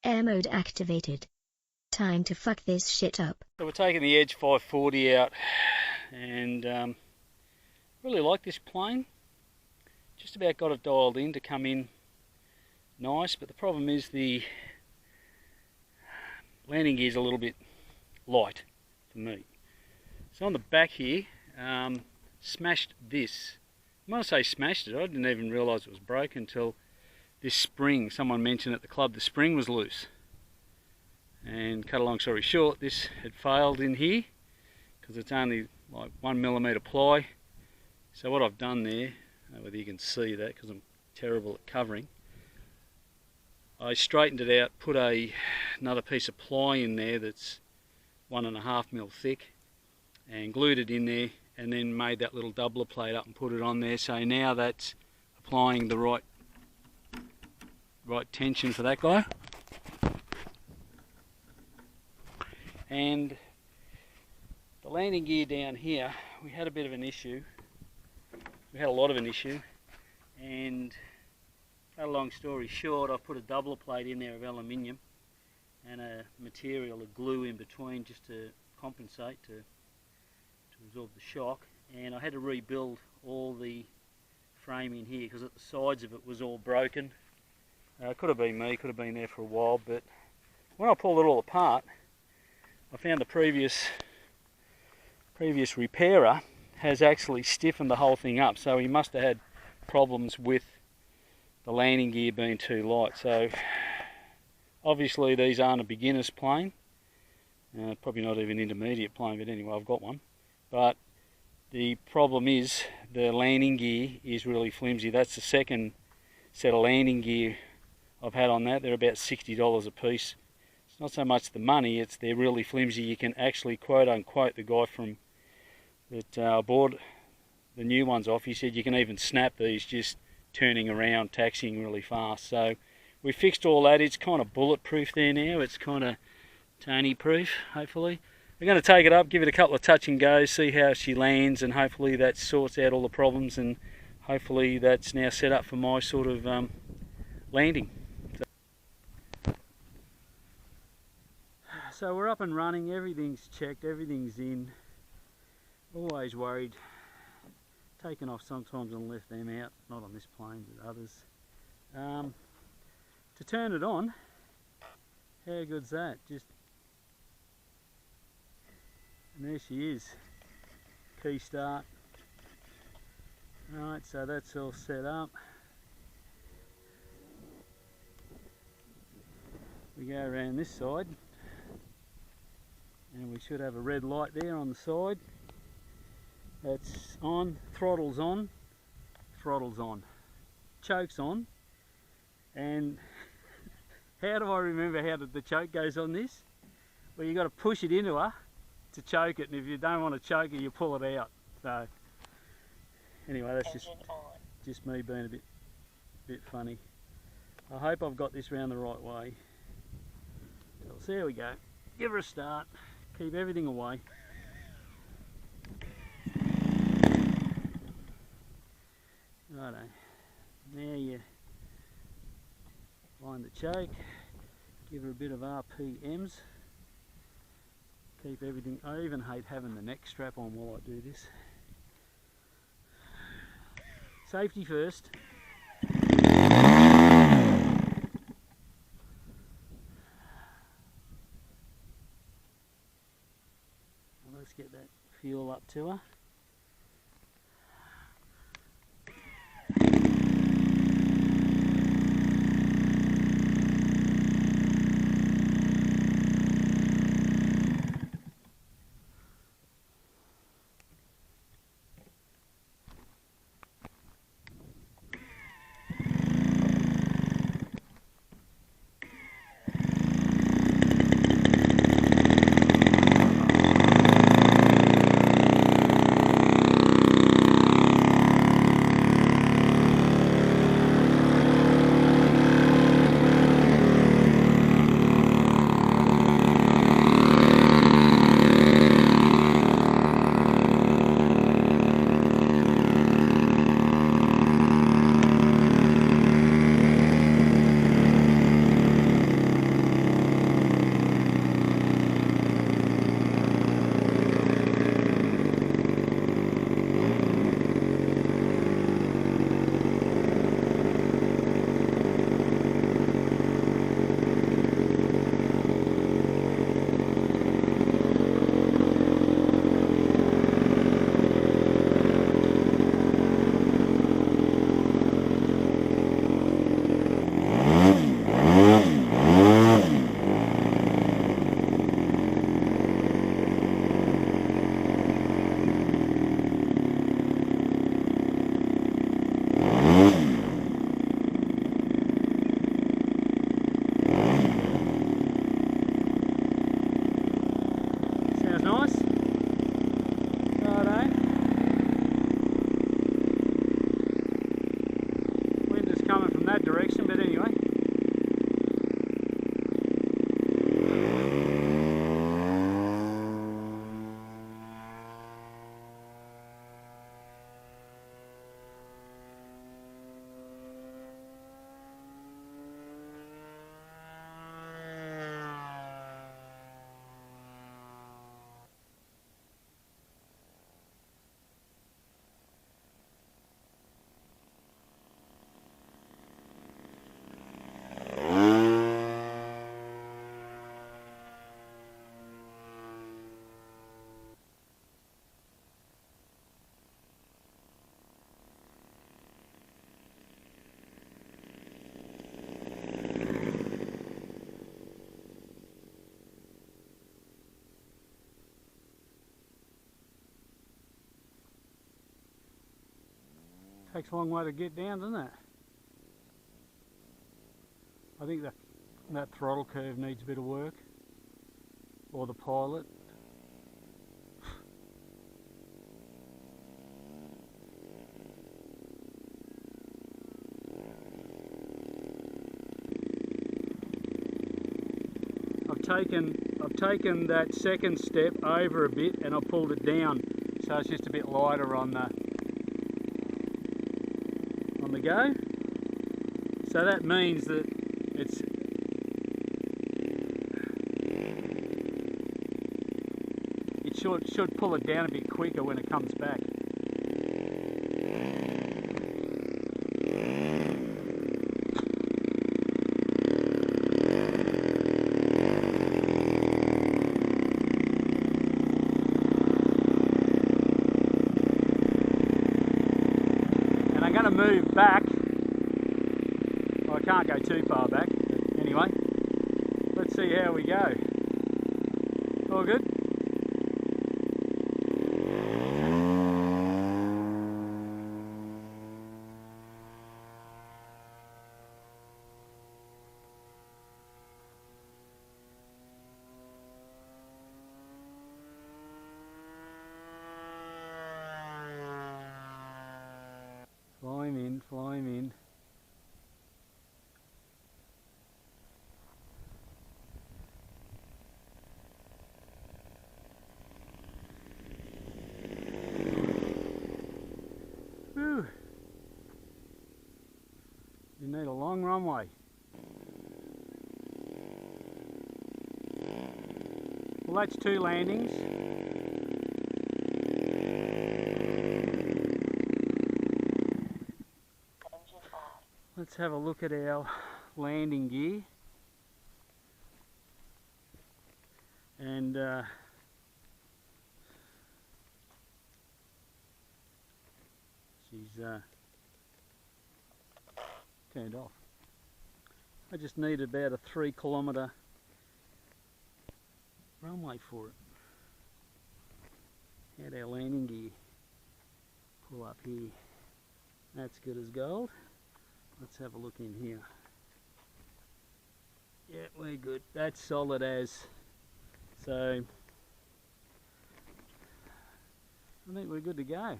Air mode activated. Time to fuck this shit up. So we're taking the Edge 540 out, and really like this plane. Just about got it dialed in to come in nice, but the problem is the landing gear is a little bit light for me. So on the back here, smashed this. When I say smashed it, I didn't even realise it was broken until this spring. Someone mentioned at the club the spring was loose. And cut a long story short, this had failed in here because it's only like 1mm ply. So what I've done there, I don't know whether you can see that because I'm terrible at covering, I straightened it out, put another piece of ply in there that's 1.5mm thick, and glued it in there, and then made that little doubler plate up and put it on there. So now that's applying the right tension for that guy. And the landing gear down here, we had a bit of an issue. We had a lot of an issue, and cut a long story short, I've put a doubler plate in there of aluminium and a material, a glue in between, just to compensate, to absorb the shock. And I had to rebuild all the frame in here because at the sides of it was all broken. Could have been me, could have been there for a while, but when I pulled it all apart, I found the previous repairer has actually stiffened the whole thing up, so he must have had problems with the landing gear being too light. So obviously these aren't a beginner's plane, probably not even intermediate plane, but anyway, I've got one. But the problem is the landing gear is really flimsy. That's the second set of landing gear I've had on that. They're about $60 a piece. It's not so much the money, it's they're really flimsy. You can actually, quote unquote, the guy from that bought the new ones off, he said you can even snap these just turning around, taxiing really fast. So we fixed all that. It's kind of bulletproof there now. It's kind of Tony proof, hopefully. We're going to take it up, give it a couple of touch and goes, see how she lands, and hopefully that sorts out all the problems, and hopefully that's now set up for my sort of landing. So we're up and running, everything's checked, everything's in. Always worried, taken off sometimes and left them out, not on this plane but others. To turn it on, how good's that? And there she is, key start. Right, so that's all set up. We go around this side, and we should have a red light there on the side. That's on, throttle's on, choke's on. And how do I remember how the choke goes on this? Well, you've got to push it into her to choke it, and if you don't want to choke it, you pull it out. So anyway, that's just me being a bit funny. I hope I've got this round the right way. So there we go. Give her a start. Keep everything away. Righto. Now you find the choke. Give her a bit of RPMs. Keep everything. I even hate having the neck strap on while I do this. Safety first. Let's get that fuel up to her. Takes a long way to get down, doesn't it? I think that throttle curve needs a bit of work, or the pilot. I've taken that second step over a bit and I pulled it down, so it's just a bit lighter on the go. So that means that it should pull it down a bit quicker when it comes back. Move back. Well, I can't go too far back, but anyway, let's see how we go. All good? Fly him in. Whew. You need a long runway. Well, that's 2 landings. Let's have a look at our landing gear. And she's turned off. I just need about a 3 kilometre runway for it. Had our landing gear pull up here. That's good as gold. Let's have a look in here. Yeah, we're good. That's solid as. So I think we're good to go.